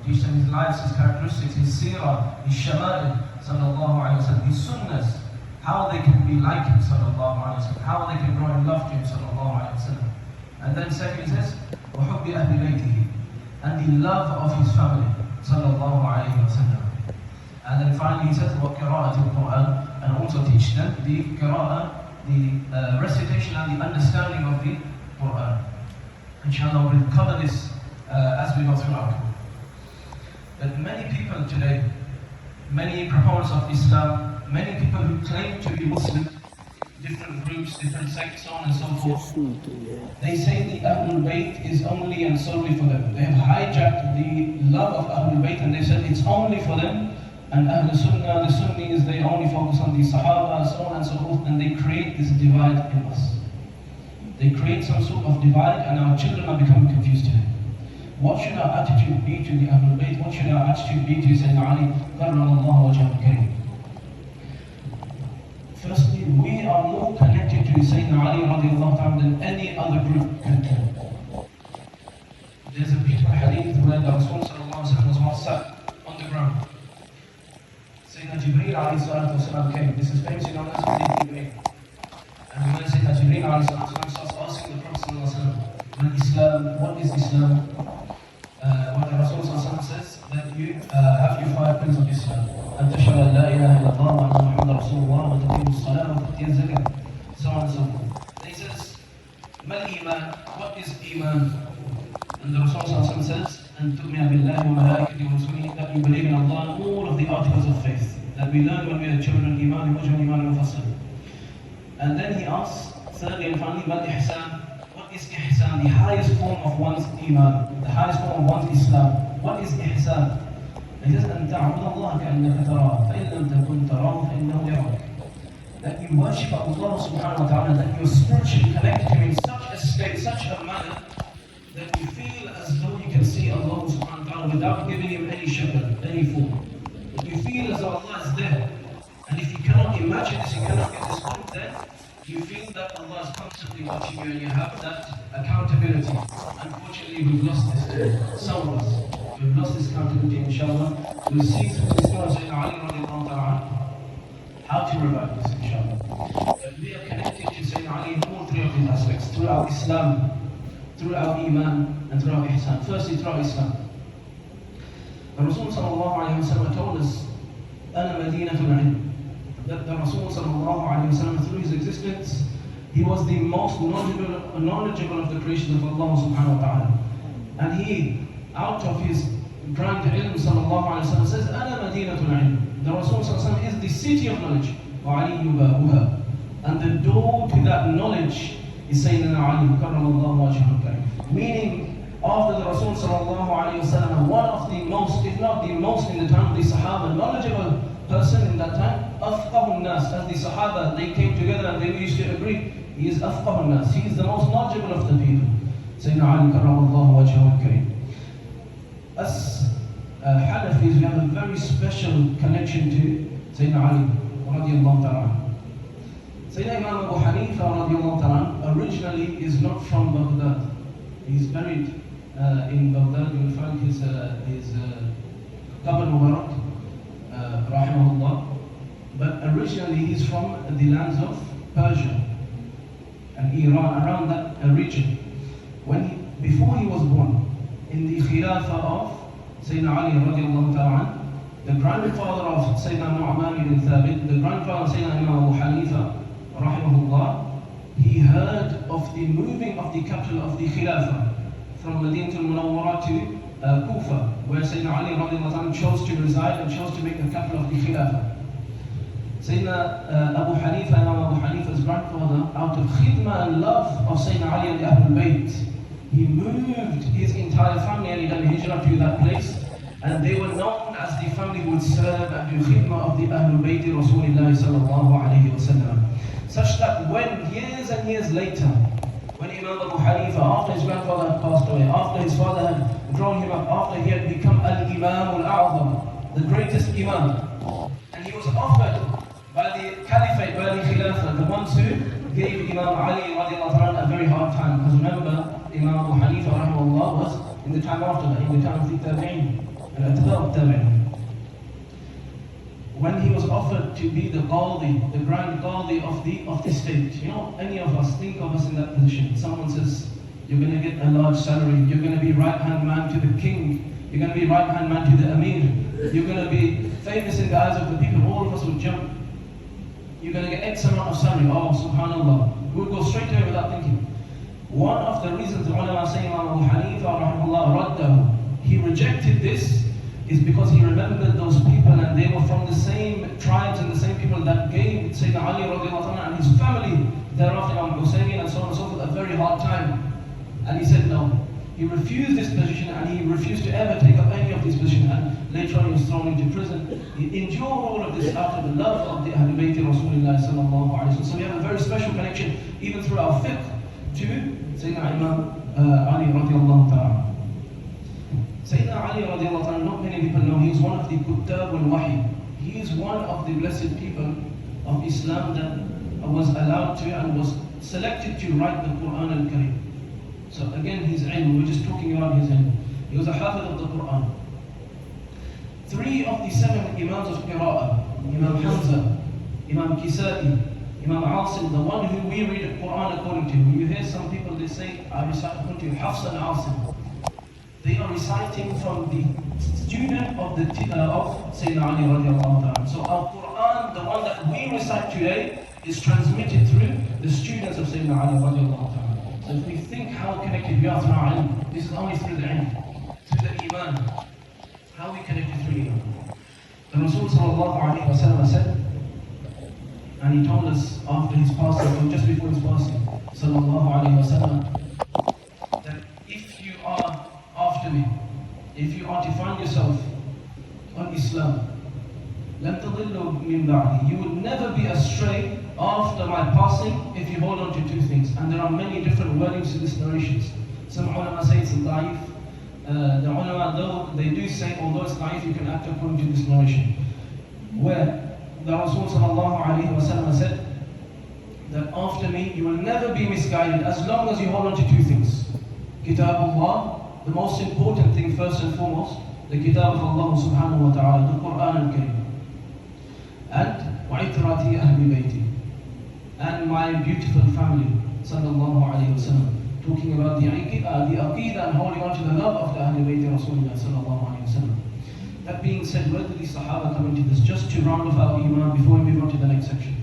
teach them his lives, his characteristics, his seerah, his shama'il, sallallahu alayhi wa sallam, his sunnahs, how they can be like him, sallallahu alayhi wa sallam, how they can grow in love to him, sallallahu alayhi wa sallam. And then second he says, وَحُبِّ أَهْلِ بَيْتِهِ, and the love of his family, sallallahu alayhi wa sallam. And then finally he says, وَقِرَاءَةِ الْقُرْآنِ, and also teach them the qira'ah, the recitation and the understanding of the Quran. Inshallah, we'll cover this as we go through our Quran. But many people today, many proponents of Islam, many people who claim to be Muslim, different groups, different sects, so on and so forth, they say the Ahlul Bayt is only and solely for them. They have hijacked the love of Ahlul Bayt and they said it's only for them. And Ahlul Sunnah, the Sunnis, they only focus on the Sahaba, so on and so forth, and they create this divide in us. They create some sort of divide, and our children are becoming confused today. What should our attitude be to the Ahlul Bayt? What should our attitude be to Sayyidina Ali, karramallahu wajhahu al-karim? Firstly, we are more connected to Sayyidina Ali radiallahu ta'ala than any other group can tell. There's a beautiful hadith where the Rasul sallallahu alayhi wa sallam was once sat on the ground. Sayyidina Jibreel alayhi salatu wasalam came. This is famously known as Hadith Jibreel. And when Sayyidina Jibreel alayhi salatu wasalam starts asking the Prophet sallallahu alayhi wa sallam, Islam, what is Islam? What the Rasul sallallahu alayhi wa sallam says, that you have your 5 pillars of Islam. أن تشهد أن لا إله إلا الله وأن محمد رسول الله وتقيم الصلاة وتؤتي الزكاة. So on and so forth. He says, ما الإيمان? What is Iman? And the Rasul sallallahu alayhi wa sallam says, أن تؤمن بالله وملائكته ورسله, that you believe in Allah and all of the articles of faith that we learn when we are children, Iman, Wajh, Iman, Mufassal. And then he asks, thirdly and finally, Mal Ihsan. What is Ihsan? The highest form of one's Iman, the highest form of one's Islam. What is Ihsan? He says, أن تعبد الله كأنك تراه فإن لم تكن تراه فإنه يراك. That you worship Allah subhanahu wa ta'ala, that you're spiritually connected to Him in such a state, such a manner, that you feel as though you can see Allah subhanahu wa ta'ala without giving Him any shakl, any form. You feel as though Allah is there. And if you cannot imagine this, you cannot get this point there, you feel that Allah is constantly watching you and you have that accountability. Unfortunately, we've lost this today. Some of us. We've lost this accountability, inshallah. We'll see through this story of Sayyidina Ali radiallahu ta'ala how to revive this, inshallah. But we are connected to Sayyidina Ali in all 3 of these aspects. Through our Islam, through our Iman, and through our Ihsan. Firstly, through our Islam. The Rasul sallallahu alayhi wa sallam told us, أَنَا مَدِينَةُ الْعِلْمِ, that the Rasul sallallahu alayhi wa sallam, through his existence, he was the most knowledgeable of the creations of Allah subhanahu wa ta'ala. And he, out of his grand ilm sallallahu alayhi wa sallam, says, أَنَا مَدِينَةُ الْعِلْمِ. The Rasul sallallahu alayhi wa sallam is the city of knowledge. وَعَلِيُّ بَابُهَا. And the door to that knowledge is Sayyidina Ali, karramallahu wajhahu al-karim. Meaning, after the Rasul sallallahu alayhi wa sallam, one of the most, if not the most in the time of the Sahaba, knowledgeable person in that time, afqahun nas. As the Sahaba, they came together and they used to agree, he is afqahun nas. He is the most knowledgeable of the people. Sayyidina Ali, karramallahu wajhahu al-karim. As Hanafis, we have a very special connection to Sayyidina Ali, radiallahu ta'ala. Sayyidina Imam Abu Hanifa radiallahu ta'ala originally is not from Baghdad. He's buried in Baghdad. You will find his Qabr Mubarak, rahimahullah. But originally he's from the lands of Persia and Iran, around that region. Before he was born, in the Khilafah of Sayyidina Ali radiallahu ta'ala, the grandfather of Sayyidina Nu'man ibn Thabit, the grandfather of Sayyidina Imam Abu Hanifa, rahimahullah, he heard of the moving of the capital of the Khilafah from Madinah al-Munawwara to Kufa, where Sayyidina Ali radiallahu ta'ala chose to reside and chose to make the capital of the Khilafah. Sayyidina Abu Hanifa, Imam Abu Hanifa's grandfather, out of khidmah and love of Sayyidina Ali and the Ahlul Bayt, he moved his entire family and he done hijrah to that place, and they were known as the family who would serve and do khidmah of the Ahlul Bayt Rasulullah sallallahu alayhi wa sallam. Such that when years and years later, when Imam Abu Hanifa, after his grandfather had passed away, after his father had grown him up, after he had become Al-Imam Al-A'zam, the greatest Imam, and he was offered by the Caliphate, by the Khilafah, the ones who gave Imam Ali radiallahu ta'ala a very hard time. Because remember, Imam Abu Hanifa rahimahullah was in the time after that, in the time of the Tabi'een. Al-Atba al-Tabi'in. When he was offered to be the Qadi, the Grand Qadi of the state, you know, any of us, think of us in that position. Someone says, you're going to get a large salary, you're going to be right-hand man to the king, you're going to be right-hand man to the Amir, you're going to be famous in the eyes of the people, all of us would jump. You're going to get X amount of salary, oh subhanallah. We'll go straight away without thinking. One of the reasons the ulama say Imam Abu Hanifa rahimahullah raddahu, he rejected this, is because he remembered those people and they were from the same tribes and the same people that gave Sayyidina Ali radiallahu anhu and his family, thereafter Imam Hussein and so on and so forth, a very hard time. And he said no. He refused this position and he refused to ever take up any of these positions, and later on he was thrown into prison. He endured all of this out of the love of the Ahlul Bayt Rasulullah sallallahu alayhi wa sallam. So we have a very special connection even through our fiqh to Sayyidina Imam Ali radiallahu ta'ala. Sayyidina Ali radiallahu ta'ala, not many people know, he is one of the Kuttab al-Wahi. He is one of the blessed people of Islam that was allowed to and was selected to write the Quran al-Kareem. So again, his ilm, we're just talking about his ilm. He was a hafiz of the Quran. 3 of the 7 Imams of Qira'ah, Imam Hamza, Imam Kisa'i, Imam Asim, the one who we read the Quran according to. When you hear some people, they say, I recite according to Hafs and Asim. They are reciting from the student of Sayyidina Ali radiallahu ta'ala. So our Quran, the one that we recite today, is transmitted through the students of Sayyidina Ali radiallahu ta'ala. So if we think how connected we are through our ilm, this is only through the ilm, through the iman. How we connected through iman. The Rasul sallallahu alayhi wa sallam said, and he told us after his passing, or just before his passing, sallallahu alayhi wa sallam, that if you are after me, if you are to find yourself on Islam, لَن تَضِلُّوا مِن بَعْدِي, you will never be astray after my passing if you hold on to 2 things. And there are many different wordings to this narrations. Some ulama say it's da'if. The ulama, though they do say, although it's da'if, you can act according to this narration. Where the Rasul sallallahu alayhi wa sallam said that after me you will never be misguided as long as you hold on to 2 things. Kitabullah, the most important thing first and foremost, the Kitab of Allah subhanahu wa ta'ala, the Quran al-Kareem. And وَعِتْرَاتِ أَهْلِ بَيْتِي, and my beautiful family, sallallahu alayhi wa sallam. Talking about the aqeedah and holding on to the love of the Ahlul Bayt Rasulullah sallallahu alayhi wa sallam. That being said, where did the Sahaba come into this? Just to round off our iman before we move on to the next section.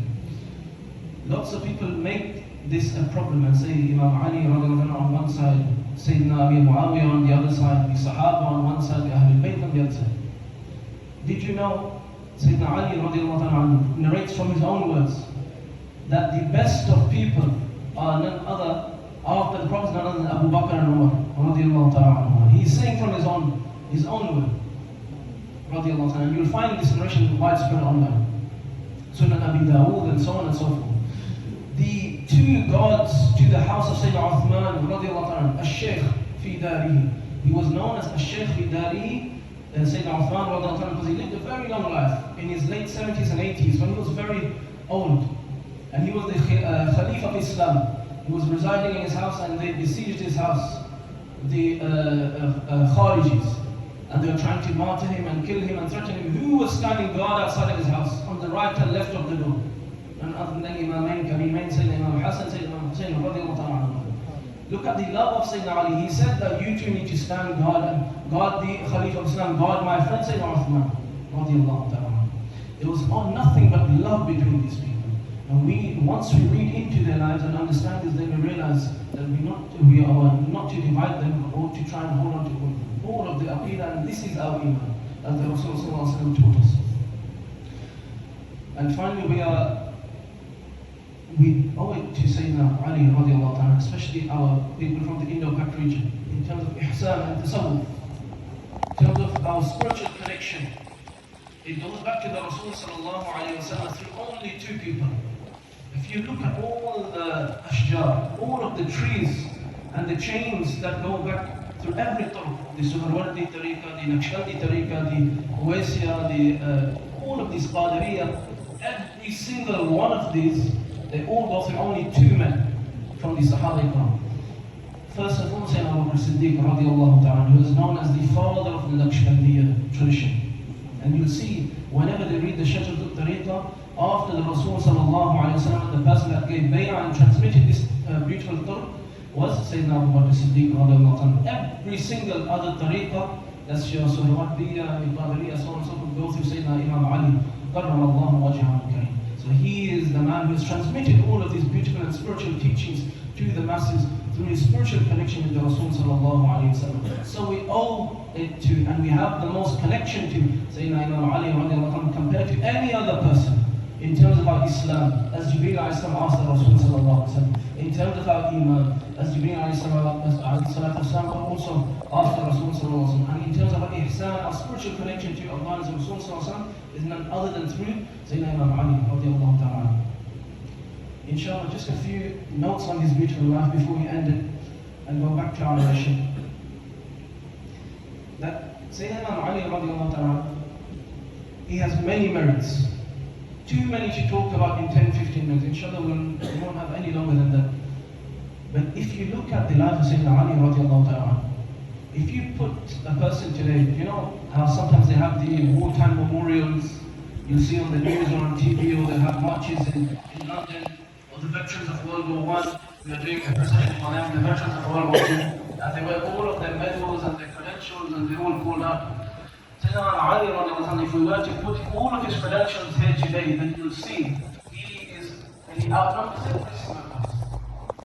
Lots of people make this a problem and say Imam Ali radiallahu anhu on one side, Sayyidina Abi Muawiyah on the other side, the Sahaba on one side, the Ahlul Bayt on the other side. Did you know Sayyidina Ali radiallahu anhu narrates from his own words that the best of people are none other after the Prophet, none other than Abu Bakr and Umar radiallahu ta'ala. He's saying from his own word radiallahu ta'ala. You'll find this narration widespread online. Sunan Abi Dawood and so on and so forth. The 2 guards to the house of Sayyidina Uthman radiallahu ta'ala, Al-Shaykh fi Darihi. He was known as Al-Shaykh fi Darihi, Sayyidina Uthman radiallahu ta'ala, because he lived a very long life in his late 70s and 80s when he was very old. And he was the Khalifa of Islam. He was residing in his house and they besieged his house, the Kharijis. And they were trying to martyr him and kill him and threaten him. Who was standing guard outside of his house on the right and left of the door? And other than Imamain Karimain, Sayyidina Imam Hassan, Sayyidina Imam Hussein, radiallahu ta'ala. Look at the love of Sayyidina Ali. He said that you 2 need to stand guard and guard the Khalifa of Islam, guard my friend Sayyidina Uthman, radiallahu ta'ala. There was nothing but love between these people. And once we read into their lives and understand this, then we realize that we are not to divide them or to try and hold on to all of the aqeedah, and this is our iman, as the Rasulullah taught us. And finally, we owe it to Sayyidina Ali radiallahu ta'ala, especially our people from the Indo-Pak region, in terms of ihsan and tasawwuf, in terms of our spiritual connection. It goes back to the Rasul sallallahu alayhi wa sallam through only 2 people. If you look at all the ashjar, all of the trees and the chains that go back through every turuq, the Suhrawardi tariqah, the Naqshbandi tariqah, the Uwaisiyah, all of these Qadiriyah, every single one of these, they all go through only 2 men from the Sahaba Ikram. First of all, Sayyidina Abu Bakr Siddiq radiallahu ta'ala, who is known as the father of the Naqshbandiyya tradition. And you'll see, whenever they read the Shajar al-Tariqah, after the Rasul sallallahu alayhi wa sallam, the person that gave bay'ah and transmitted this beautiful tariq was Sayyidina Abu Bakr Siddiq radiallahu ta'ala. Every single other tariqah, that's your Suhrawadiyya, Iqadariyya, so on and so forth, go through Sayyidina Imam Ali, karramallahu wajhahu al-kareem. So he is the man who has transmitted all of these beautiful and spiritual teachings to the masses through his spiritual connection with the Rasul sallallahu alayhi wa sallam. So we owe it to, and we have the most connection to Sayyidina Imam Ali radiallahu anhu compared to any other person in terms of our Islam, as Jibreel alayhi salam asked the Rasul sallallahu alayhi wa sallam, in terms of our Iman, as Jibreel alayhi salam also asked the Rasul sallallahu alayhi wa sallam, and in terms of our Ihsan, our spiritual connection to Allah and Rasul sallallahu alayhi wa sallam is none other than through Sayyidina Imam Ali radiallahu ta'ala. Inshallah, just a few notes on his beautiful life before we end it and go back to our narration. That Sayyidina Ali radiallahu ta'ala, he has many merits. Too many to talk about in 10-15 minutes. Inshallah, we won't have any longer than that. But if you look at the life of Sayyidina Ali radiallahu ta'ala, if you put a person today, you know how sometimes they have the wartime memorials, you'll see on the news or on TV, or they have marches in London, or the veterans of World War I, we are doing a presentation on them, the veterans of World War II, and they wear all of their medals and their credentials, and they're all called out. Sayyidina Ali radiallahu anhu, if we were to put all of his credentials here today, then you'll see he outnumbers every single